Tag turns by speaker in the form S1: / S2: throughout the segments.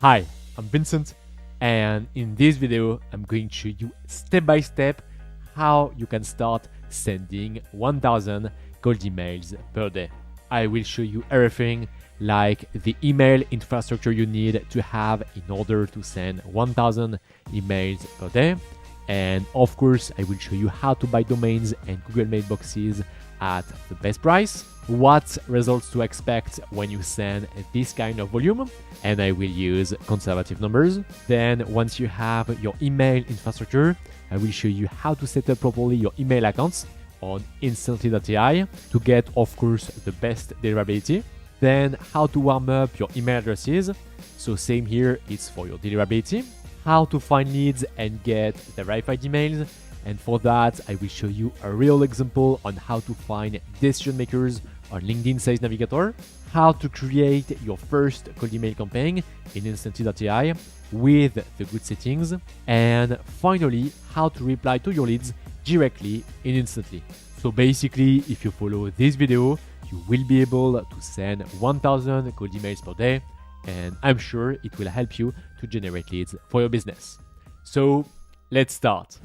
S1: Hi, I'm Vincent, and in this video, I'm going to show you step by step how you can start sending 1000 cold emails per day. I will show you everything like the email infrastructure you need to have in order to send 1000 emails per day. And of course, I will show you how to buy domains and Google Mailboxes at the best price, what results to expect when you send this kind of volume, and I will use conservative numbers. Then once you have your email infrastructure, I will show you how to set up properly your email accounts on Instantly.ai to get, of course, the best deliverability. Then how to warm up your email addresses. So same here, it's for your deliverability. How to find leads and get the verified emails. And for that, I will show you a real example on how to find decision makers on LinkedIn Sales Navigator, how to create your first cold email campaign in Instantly.ai with the good settings, and finally, how to reply to your leads directly in Instantly. So basically, if you follow this video, you will be able to send 1000 cold emails per day, and I'm sure it will help you to generate leads for your business. So let's start.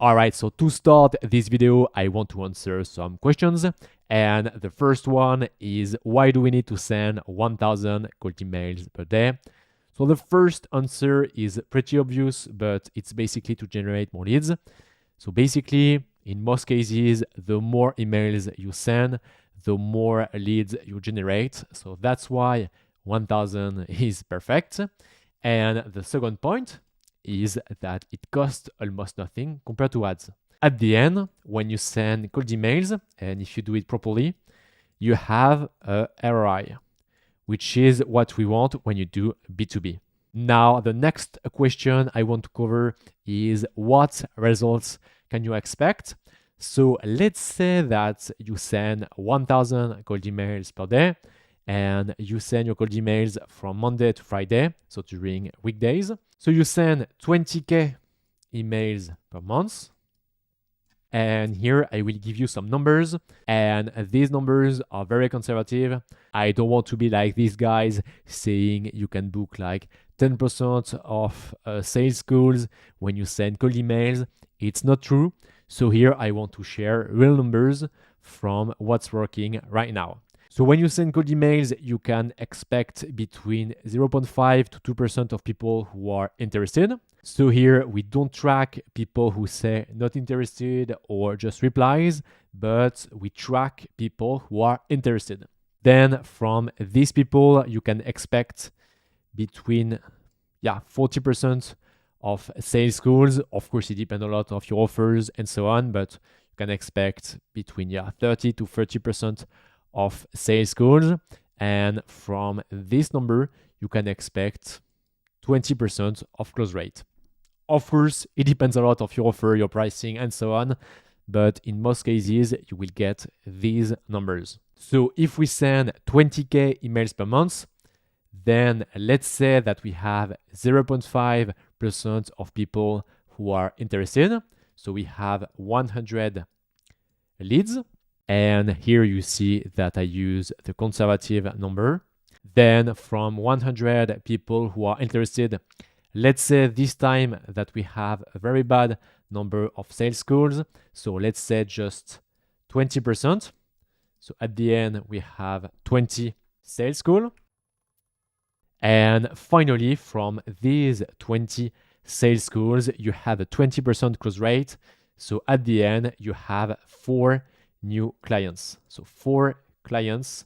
S1: Alright, so to start this video, I want to answer some questions. And the first one is, why do we need to send 1000 cold emails per day? So the first answer is pretty obvious, but it's basically to generate more leads. So basically, in most cases, the more emails you send, the more leads you generate. So that's why 1000 is perfect. And the second point is that it costs almost nothing compared to ads. At the end, when you send cold emails, and if you do it properly, you have a ROI, which is what we want when you do B2B. Now, the next question I want to cover is, what results can you expect? So let's say that you send 1000 cold emails per day, and you send your cold emails from Monday to Friday, so during weekdays. So you send 20k emails per month. And here I will give you some numbers, and these numbers are very conservative. I don't want to be like these guys saying you can book like 10% of sales schools when you send cold emails. It's not true. So here I want to share real numbers from what's working right now. So when you send cold emails, you can expect between 0.5 to 2% of people who are interested. So here we don't track people who say not interested or just replies, but we track people who are interested. Then from these people, you can expect between 40% of sales calls. Of course, it depends a lot of your offers and so on, but you can expect between 30 to 30% of sales calls, and from this number you can expect 20% of close rate. Of course, it depends a lot of your offer, your pricing, and so on, but in most cases you will get these numbers. So if we send 20k emails per month, then let's say that we have 0.5% of people who are interested. So we have 100 leads. And here you see that I use the conservative number. Then from 100 people who are interested, let's say this time that we have a very bad number of sales calls. So let's say just 20%. So at the end, we have 20 sales calls. And finally, from these 20 sales calls, you have a 20% close rate. So at the end, you have 4 new clients. So 4 clients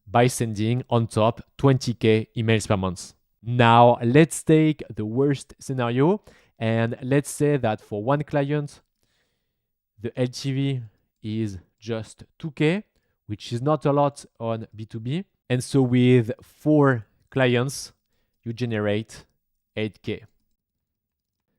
S1: by sending on top 20k emails per month. Now let's take the worst scenario, and let's say that for one client, the LTV is just 2k, which is not a lot on B2B. And so with 4 clients, you generate 8k.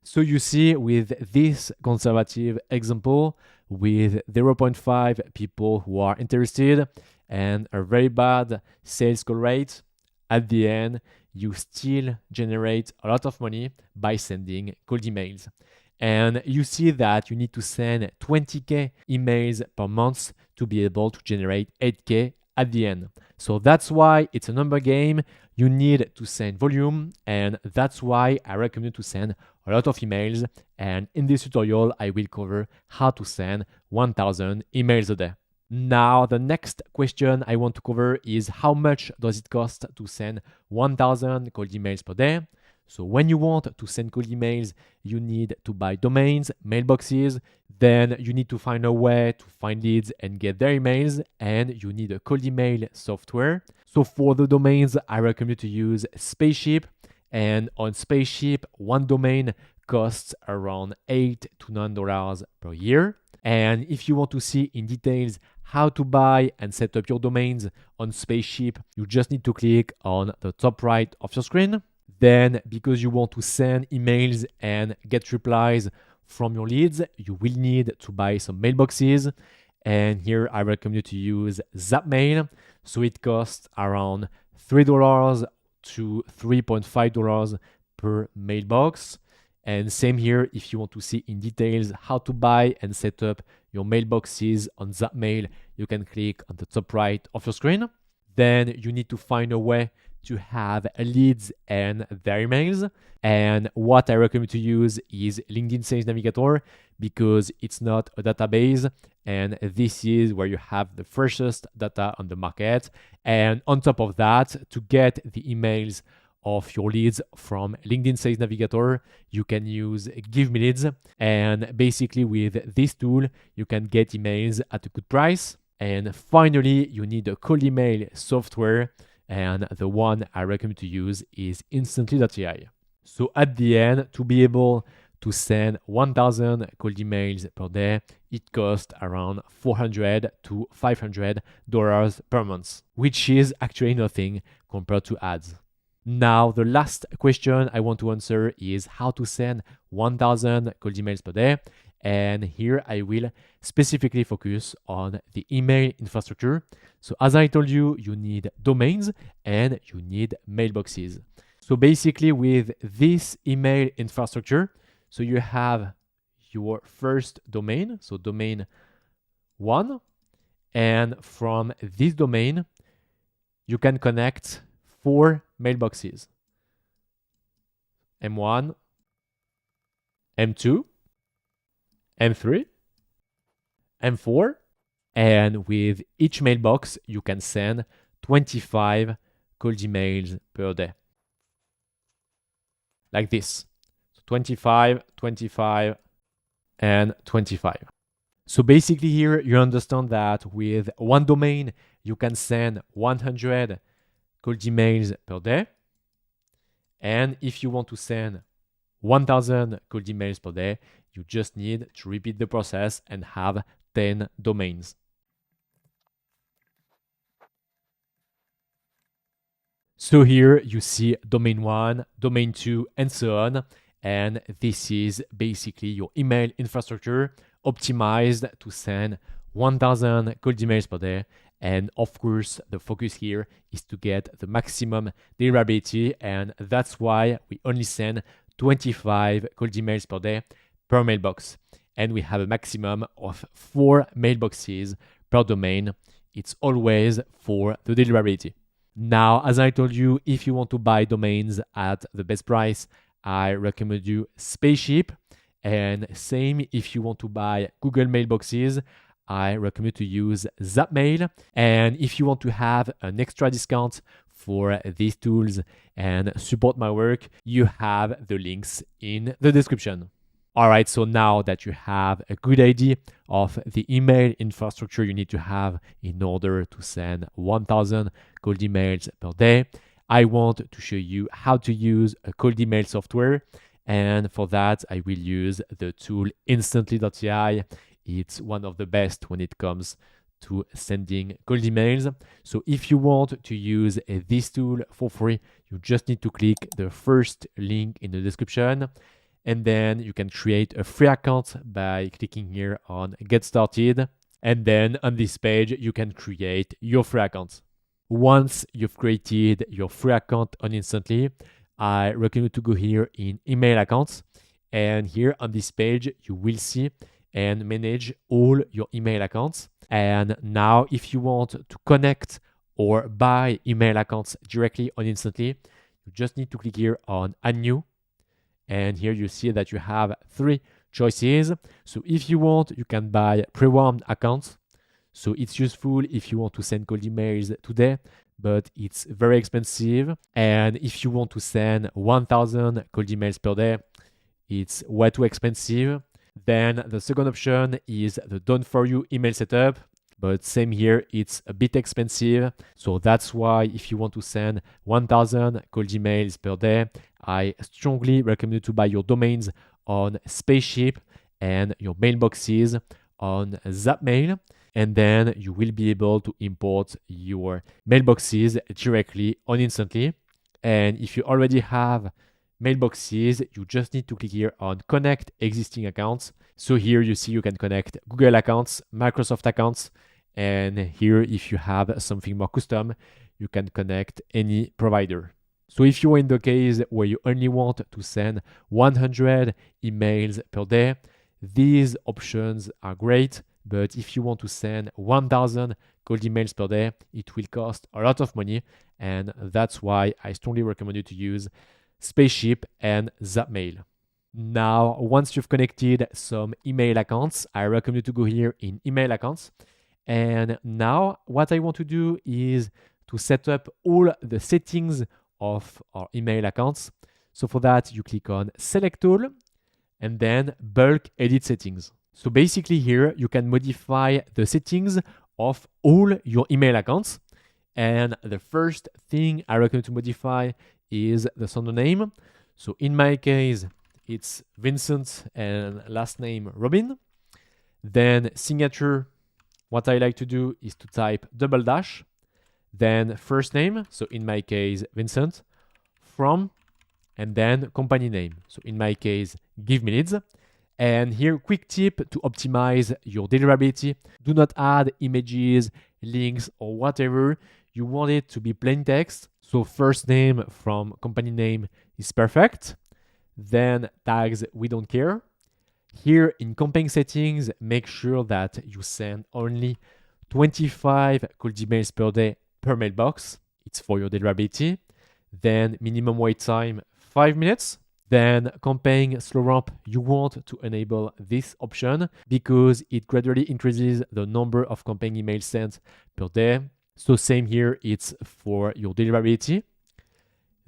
S1: So you see, with this conservative example, with 0.5 people who are interested and a very bad sales call rate, at the end, you still generate a lot of money by sending cold emails. And you see that you need to send 20k emails per month to be able to generate 8k at the end. So that's why it's a number game. you need to send volume, and that's why I recommend to send a lot of emails. And in this tutorial, I will cover how to send 1000 emails a day. Now, the next question I want to cover is how much does it cost to send 1000 cold emails per day? So when you want to send cold emails, you need to buy domains, mailboxes, then you need to find a way to find leads and get their emails, and you need a cold email software. So for the domains, I recommend you to use Spaceship, and on Spaceship, one domain costs around $8 to $9 per year. And if you want to see in details how to buy and set up your domains on Spaceship, you just need to click on the top right of your screen. Then, because you want to send emails and get replies from your leads, you will need to buy some mailboxes. And here I recommend you to use Zapmail. So it costs around $3 to $3.5 per mailbox. And same here, if you want to see in details how to buy and set up your mailboxes on Zapmail, you can click on the top right of your screen. Then you need to find a way to have leads and their emails. And what I recommend to use is LinkedIn Sales Navigator, because it's not a database, and this is where you have the freshest data on the market. And on top of that, to get the emails of your leads from LinkedIn Sales Navigator, you can use Give Me Leads. And basically with this tool, you can get emails at a good price. And finally, you need a cold email software, and the one I recommend to use is Instantly.ai. So at the end, to be able to send 1000 cold emails per day, it costs around $400 to $500 per month, which is actually nothing compared to ads. Now, the last question I want to answer is how to send 1000 cold emails per day. And here I will specifically focus on the email infrastructure. So as I told you, you need domains and you need mailboxes. So basically with this email infrastructure, so you have your first domain, so domain 1, and from this domain, you can connect 4 mailboxes. M1, M2, M3, M4, and with each mailbox, you can send 25 cold emails per day. Like this. 25, 25, and 25. So basically here, you understand that with one domain, you can send 100 cold emails per day. And if you want to send 1000 cold emails per day, you just need to repeat the process and have 10 domains. So here you see domain 1, domain 2, and so on. And this is basically your email infrastructure optimized to send 1000 cold emails per day. And of course, the focus here is to get the maximum deliverability. And that's why we only send 25 cold emails per day per mailbox. And we have a maximum of 4 mailboxes per domain. It's always for the deliverability. Now, as I told you, if you want to buy domains at the best price, I recommend you Spaceship. And same if you want to buy Google mailboxes, I recommend to use Zapmail. And if you want to have an extra discount for these tools and support my work, you have the links in the description. All right, so now that you have a good idea of the email infrastructure you need to have in order to send 1000 cold emails per day, I want to show you how to use a cold email software. And for that, I will use the tool Instantly.ai. It's one of the best when it comes to sending cold emails. So if you want to use this tool for free, you just need to click the first link in the description. And then you can create a free account by clicking here on Get Started. And then on this page, you can create your free account. Once you've created your free account on Instantly, I recommend you to go here in Email Accounts. And here on this page, you will see and manage all your email accounts. And now if you want to connect or buy email accounts directly on Instantly, you just need to click here on Add New. And here you see that you have 3 choices. So if you want, you can buy pre-warmed accounts. So it's useful if you want to send cold emails today, but it's very expensive. And if you want to send 1,000 cold emails per day, it's way too expensive. Then the second option is the done for you email setup. But same here, it's a bit expensive. So that's why if you want to send 1,000 cold emails per day, I strongly recommend you to buy your domains on Spaceship and your mailboxes on Zapmail. And then you will be able to import your mailboxes directly on Instantly. And if you already have mailboxes, you just need to click here on Connect Existing Accounts. So here you see you can connect Google accounts, Microsoft accounts, and here if you have something more custom, you can connect any provider. So if you're in the case where you only want to send 100 emails per day, these options are great. But if you want to send 1,000 cold emails per day, it will cost a lot of money. And that's why I strongly recommend you to use Spaceship and Zapmail. Now, once you've connected some email accounts, I recommend you to go here in email accounts. And now what I want to do is to set up all the settings of our email accounts. So for that, you click on Select All and then Bulk Edit Settings. So basically here, you can modify the settings of all your email accounts. And the first thing I recommend to modify is the sender name. So in my case, it's Vincent and last name Robin. Then signature, what I like to do is to type double dash, then first name, so in my case, Vincent, from, and then company name. So in my case, Give Me Leads. And here, quick tip to optimize your deliverability. Do not add images, links, or whatever. You want it to be plain text. So first name from company name is perfect. Then tags, we don't care. Here in campaign settings, make sure that you send only 25 cold emails per day per mailbox. It's for your deliverability. Then minimum wait time, 5 minutes. Then campaign slow ramp, you want to enable this option because it gradually increases the number of campaign emails sent per day. So same here, it's for your deliverability.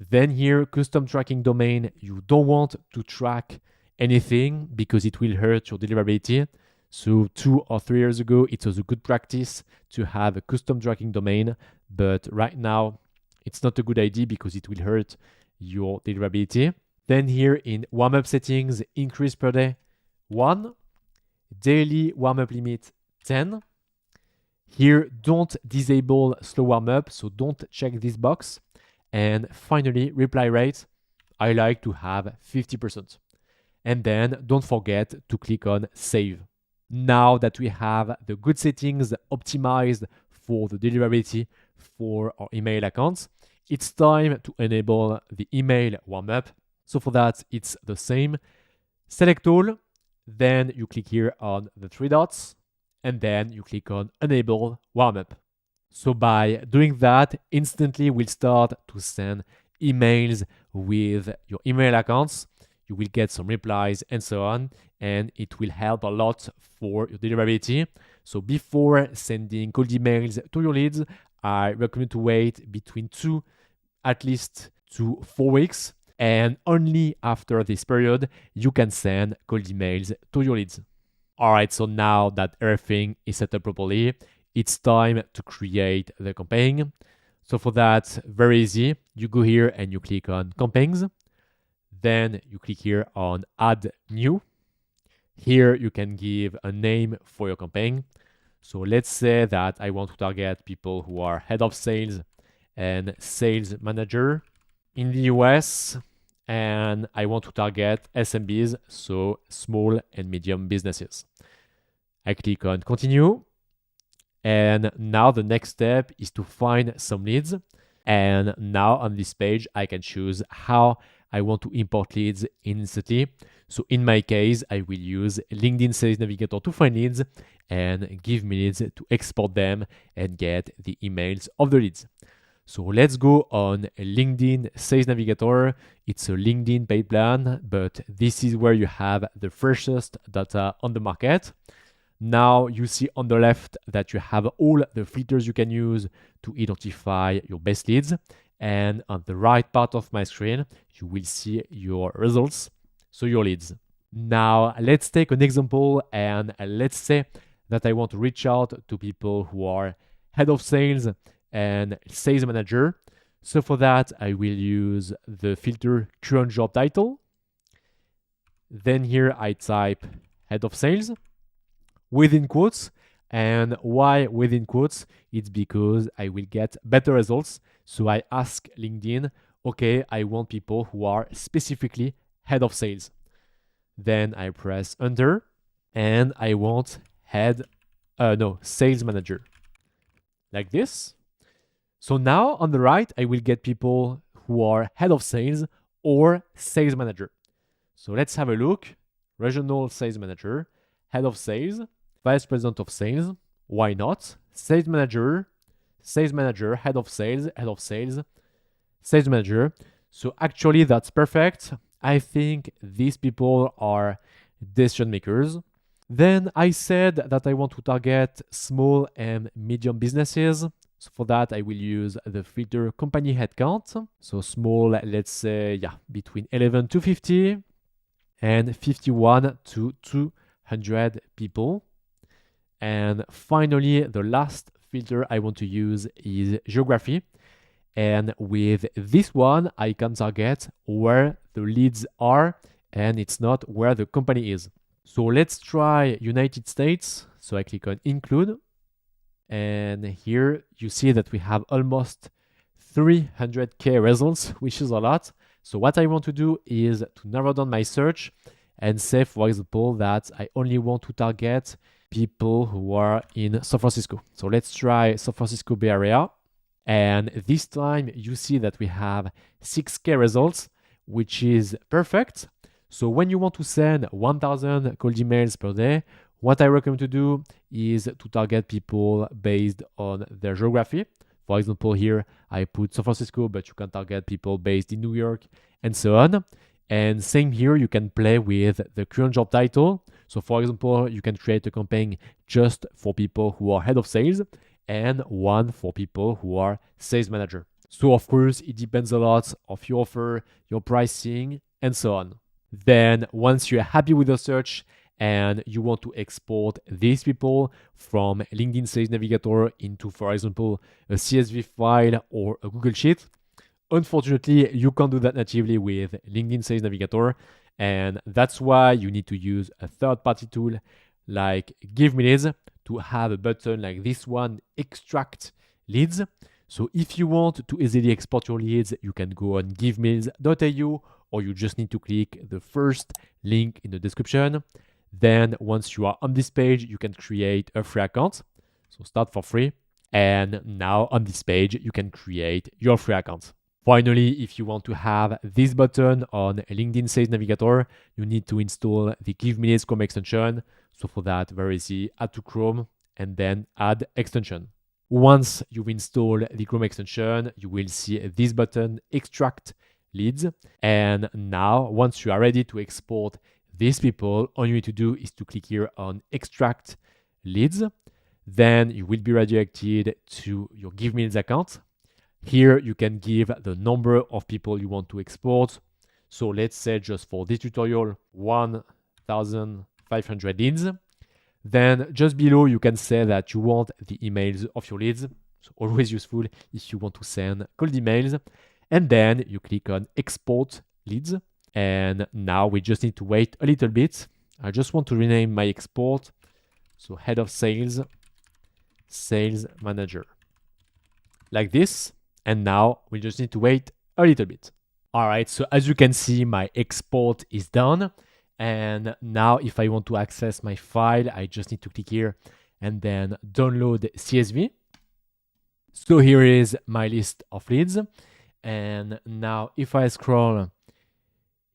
S1: Then here, custom tracking domain, you don't want to track anything because it will hurt your deliverability. So 2 or 3 years ago, it was a good practice to have a custom tracking domain, but right now it's not a good idea because it will hurt your deliverability. Then here in warm-up settings, increase per day 1, daily warm-up limit 10. Here, don't disable slow warm-up, so don't check this box. And finally, reply rate, I like to have 50%. And then don't forget to click on save. Now that we have the good settings optimized for the deliverability for our email accounts, it's time to enable the email warm-up. So for that, it's the same. Select all, then you click here on the 3 dots, and then you click on enable warm-up. So by doing that, Instantly will start to send emails with your email accounts. You will get some replies and so on, and it will help a lot for your deliverability. So before sending cold emails to your leads, I recommend to wait between at least 2 to 4 weeks. And only after this period, you can send cold emails to your leads. All right, so now that everything is set up properly, it's time to create the campaign. So for that, very easy. You go here and you click on campaigns. Then you click here on add new. Here you can give a name for your campaign. So let's say that I want to target people who are head of sales and sales manager in the US, and I want to target SMBs, so small and medium businesses. I click on continue. And now the next step is to find some leads. And now on this page, I can choose how I want to import leads instantly. So in my case, I will use LinkedIn Sales Navigator to find leads and give me leads to export them and get the emails of the leads. So let's go on LinkedIn Sales Navigator. It's a LinkedIn paid plan, but this is where you have the freshest data on the market. Now you see on the left that you have all the filters you can use to identify your best leads. And on the right part of my screen, you will see your results, so your leads. Now let's take an example and let's say that I want to reach out to people who are head of sales and sales manager. So for that, I will use the filter current job title. Then here I type head of sales within quotes. And why within quotes? It's because I will get better results. So I ask LinkedIn, okay, I want people who are specifically head of sales. Then I press enter and I want sales manager. Like this. So now on the right, I will get people who are head of sales or sales manager. So let's have a look. Regional sales manager, head of sales, vice president of sales. Why not? Sales manager, head of sales, sales manager. So actually that's perfect. I think these people are decision makers. Then I said that I want to target small and medium businesses. So for that, I will use the filter company headcount. So small, let's say, between 11 to 50 and 51 to 200 people. And finally, the last filter I want to use is geography. And with this one, I can target where the leads are and it's not where the company is. So let's try United States. So I click on include. And here you see that we have almost 300K results, which is a lot. So what I want to do is to narrow down my search and say, for example, that I only want to target people who are in San Francisco. So let's try San Francisco Bay Area. And this time you see that we have 6K results, which is perfect. So when you want to send 1,000 cold emails per day, what I recommend to do is to target people based on their geography. For example, here I put San Francisco, but you can target people based in New York and so on. And same here, you can play with the current job title. So for example, you can create a campaign just for people who are head of sales and one for people who are sales manager. So of course, it depends a lot of your offer, your pricing, and so on. Then once you're happy with the search and you want to export these people from LinkedIn Sales Navigator into, for example, a CSV file or a Google Sheet, unfortunately, you can't do that natively with LinkedIn Sales Navigator. And that's why you need to use a third-party tool like Give Me Leads to have a button like this one, Extract Leads. So if you want to easily export your leads, you can go on givemeleads.au, or you just need to click the first link in the description. Then once you are on this page, you can create a free account. So start for free. And now on this page, you can create your free account. Finally, if you want to have this button on LinkedIn Sales Navigator, you need to install the Give Me Leads Chrome extension. So for that, very easy, add to Chrome and then add extension. Once you've installed the Chrome extension, you will see this button, Extract Leads. And now, once you are ready to export these people, all you need to do is to click here on Extract Leads. Then you will be redirected to your Give Me Leads account. Here you can give the number of people you want to export. So let's say just for this tutorial, 1,500 leads. Then just below, you can say that you want the emails of your leads. So always useful if you want to send cold emails. And then you click on Export Leads. And now we just need to wait a little bit. I just want to rename my export. So head of sales, sales manager. Like this. And now we just need to wait a little bit. All right, so as you can see, my export is done. And now if I want to access my file, I just need to click here and then download CSV. So here is my list of leads. And now if I scroll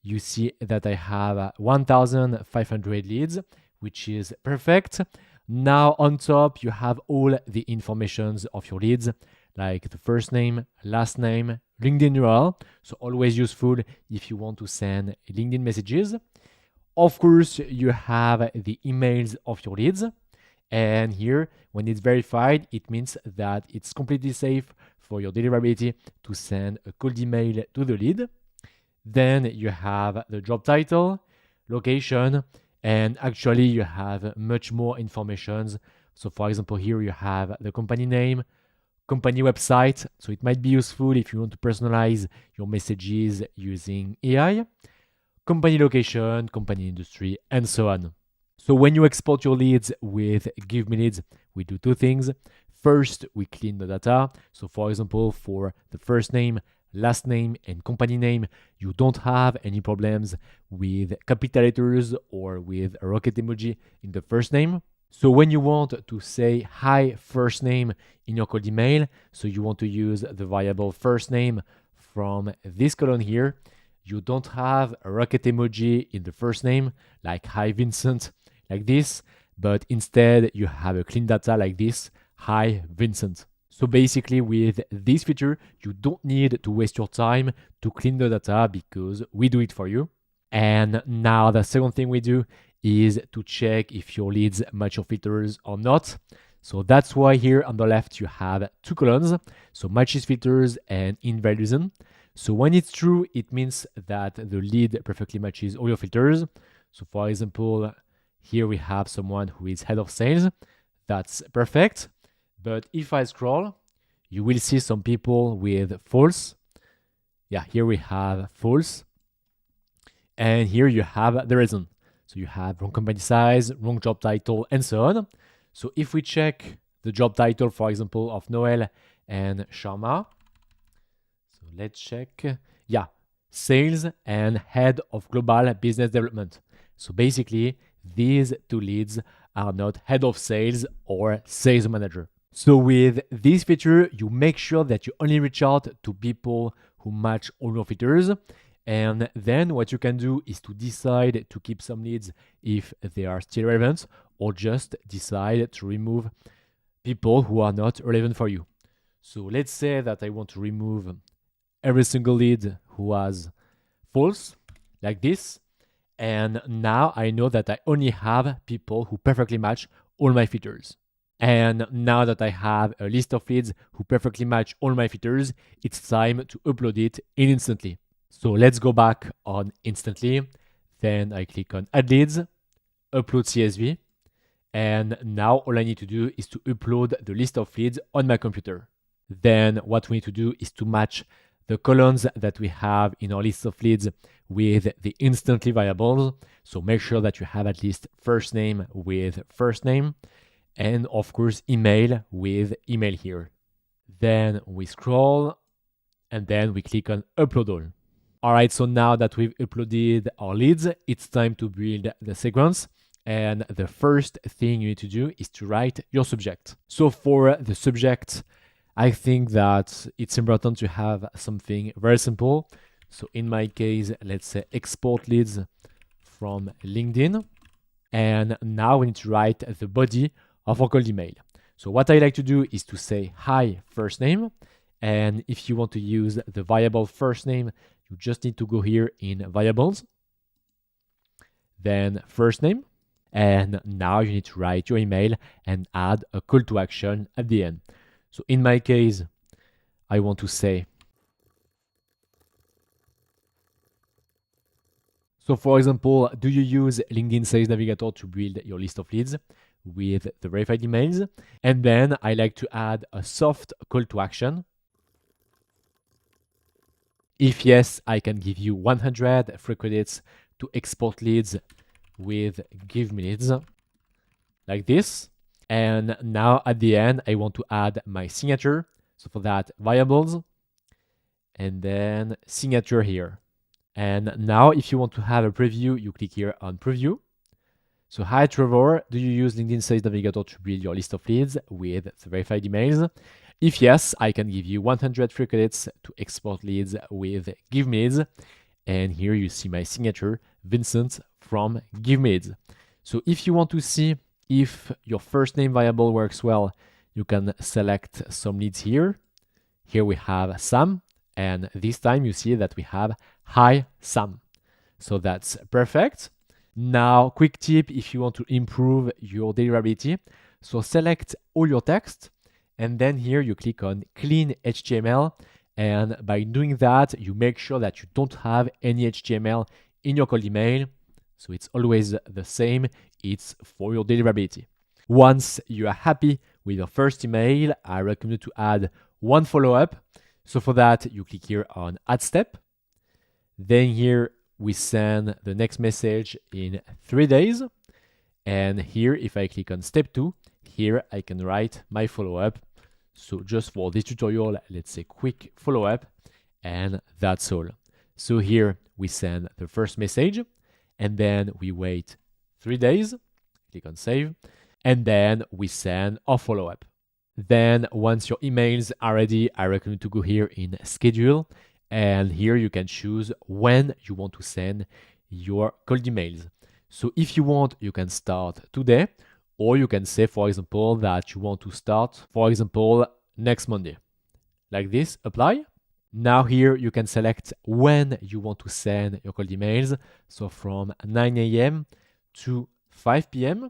S1: you see that I have 1,500 leads, which is perfect. Now on top, you have all the informations of your leads, like the first name, last name, LinkedIn URL. So always useful if you want to send LinkedIn messages. Of course, you have the emails of your leads. And here, when it's verified, it means that it's completely safe for your deliverability to send a cold email to the lead. Then you have the job title, location, and actually you have much more information. So for example, here you have the company name, company website. So it might be useful if you want to personalize your messages using AI, company location, company industry, and so on. So when you export your leads with Give Me Leads, we do two things. First, we clean the data. So for example, for the first name, last name, and company name, you don't have any problems with capital letters or with a rocket emoji in the first name. So when you want to say hi first name in your cold email, so you want to use the variable first name from this column here, you don't have a rocket emoji in the first name, like hi Vincent, like this, but instead you have a clean data like this, hi Vincent. So basically with this feature, you don't need to waste your time to clean the data because we do it for you. And now the second thing we do is to check if your leads match your filters or not. So that's why here on the left you have two columns, so matches filters and invalid reason. So when it's true, it means that the lead perfectly matches all your filters. So for example, here we have someone who is head of sales. That's perfect. But if I scroll, you will see some people with false. Yeah, here we have false. And here you have the reason. So you have wrong company size, wrong job title, and so on. So if we check the job title, for example, of Noel and Sharma, so let's check. Yeah, sales and head of global business development. So basically, these two leads are not head of sales or sales manager. So with this feature, you make sure that you only reach out to people who match all your filters. And then what you can do is to decide to keep some leads if they are still relevant, or just decide to remove people who are not relevant for you. So let's say that I want to remove every single lead who has false, like this. And now I know that I only have people who perfectly match all my filters. And now that I have a list of leads who perfectly match all my filters, it's time to upload it in Instantly. So let's go back on Instantly. Then I click on Add Leads, Upload CSV. And now all I need to do is to upload the list of leads on my computer. Then what we need to do is to match the columns that we have in our list of leads with the Instantly variables. So make sure that you have at least first name with first name. And of course, email with email here. Then we scroll and then we click on Upload All. All right, so now that we've uploaded our leads, it's time to build the sequence. And the first thing you need to do is to write your subject. So for the subject, I think that it's important to have something very simple. So in my case, let's say export leads from LinkedIn. And now we need to write the body of our cold email. So what I like to do is to say hi first name. And if you want to use the variable first name, you just need to go here in variables, then first name. And now you need to write your email and add a call to action at the end. So in my case, I want to say, so for example, do you use LinkedIn Sales Navigator to build your list of leads with the verified emails? And then I like to add a soft call to action. If yes, I can give you 100 free credits to export leads with Give Me Leads, like this. And now at the end, I want to add my signature. So for that, variables, and then signature here. And now if you want to have a preview, you click here on preview. So hi Trevor, do you use LinkedIn Sales Navigator to build your list of leads with the verified emails? If yes, I can give you 100 free credits to export leads with Give Me Leads. And here you see my signature, Vincent from Give Me Leads. So if you want to see if your first name variable works well, you can select some leads here. Here we have Sam, and this time you see that we have Hi Sam. So that's perfect. Now, quick tip if you want to improve your deliverability. So select all your text, and then here you click on Clean HTML. And by doing that, you make sure that you don't have any HTML in your cold email. So it's always the same. It's for your deliverability. Once you are happy with your first email, I recommend to add one follow-up. So for that, you click here on Add Step. Then here we send the next message in 3 days. And here, if I click on Step 2, here I can write my follow-up. So just for this tutorial, let's say quick follow-up, and that's all. So here we send the first message, and then we wait 3 days, click on Save, and then we send our follow-up. Then once your emails are ready, I recommend to go here in Schedule, and here you can choose when you want to send your cold emails. So if you want, you can start today, or you can say, for example, that you want to start, for example, next Monday. Like this, apply. Now here you can select when you want to send your cold emails. So from 9 a.m. to 5 p.m.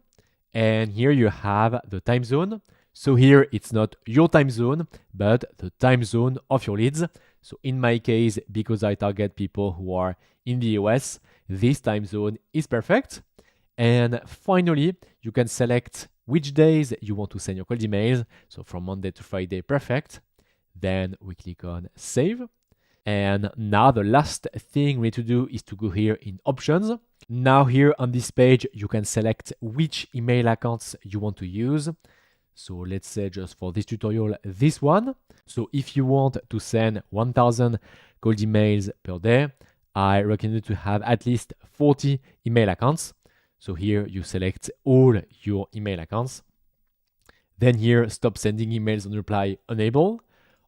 S1: And here you have the time zone. So here it's not your time zone, but the time zone of your leads. So in my case, because I target people who are in the US, this time zone is perfect. And finally, you can select which days you want to send your cold emails. So from Monday to Friday, perfect. Then we click on Save. And now the last thing we need to do is to go here in Options. Now here on this page, you can select which email accounts you want to use. So let's say just for this tutorial, this one. So if you want to send 1,000 cold emails per day, I recommend to have at least 40 email accounts. So here you select all your email accounts. Then here, stop sending emails on reply, enable.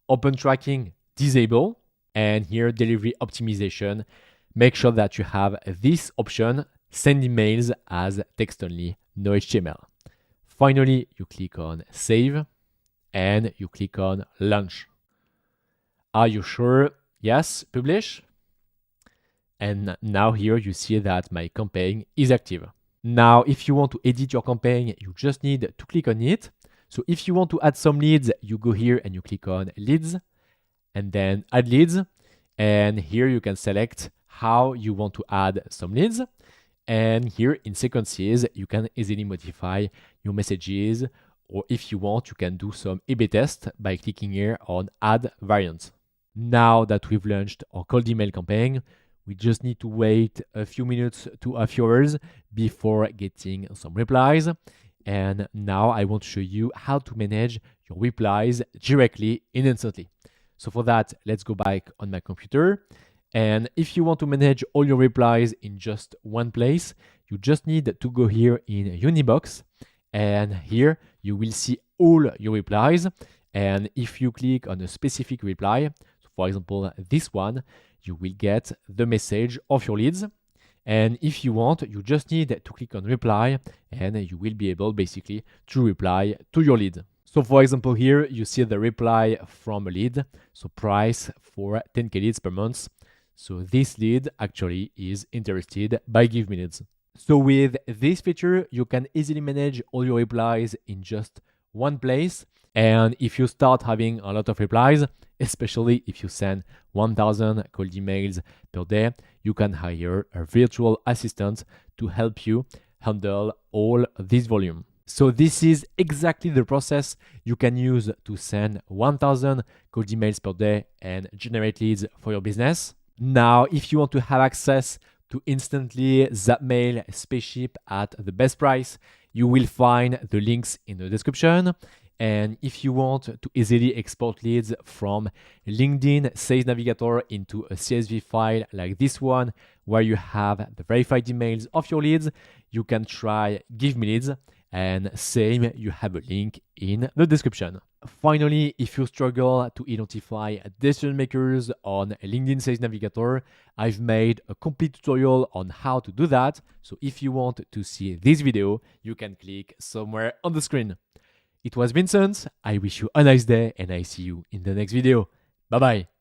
S1: Open tracking, disable. And here, delivery optimization. Make sure that you have this option, send emails as text only, no HTML. Finally, you click on save and you click on launch. Are you sure? Yes, publish. And now here you see that my campaign is active. Now, if you want to edit your campaign, you just need to click on it. So if you want to add some leads, you go here and you click on leads and then add leads. And here you can select how you want to add some leads. And here in sequences, you can easily modify your messages. Or if you want, you can do some A/B test by clicking here on add variants. Now that we've launched our cold email campaign, we just need to wait a few minutes to a few hours before getting some replies. And now I want to show you how to manage your replies directly in Instantly. So for that, let's go back on my computer. And if you want to manage all your replies in just one place, you just need to go here in Unibox. And here you will see all your replies. And if you click on a specific reply, so for example, this one, you will get the message of your leads. And if you want, you just need to click on reply and you will be able basically to reply to your lead. So for example, here you see the reply from a lead. So price for 10K leads per month. So this lead actually is interested by Give Me Leads. So with this feature, you can easily manage all your replies in just one place. And if you start having a lot of replies, especially if you send 1,000 cold emails per day, you can hire a virtual assistant to help you handle all this volume. So this is exactly the process you can use to send 1,000 cold emails per day and generate leads for your business. Now, if you want to have access to Instantly, Zapmail, Spaceship at the best price, you will find the links in the description. And if you want to easily export leads from LinkedIn Sales Navigator into a CSV file like this one, where you have the verified emails of your leads, you can try Give Me Leads. And same, you have a link in the description. Finally, if you struggle to identify decision makers on LinkedIn Sales Navigator, I've made a complete tutorial on how to do that. So if you want to see this video, you can click somewhere on the screen. It was Vincent. I wish you a nice day and I see you in the next video. Bye bye.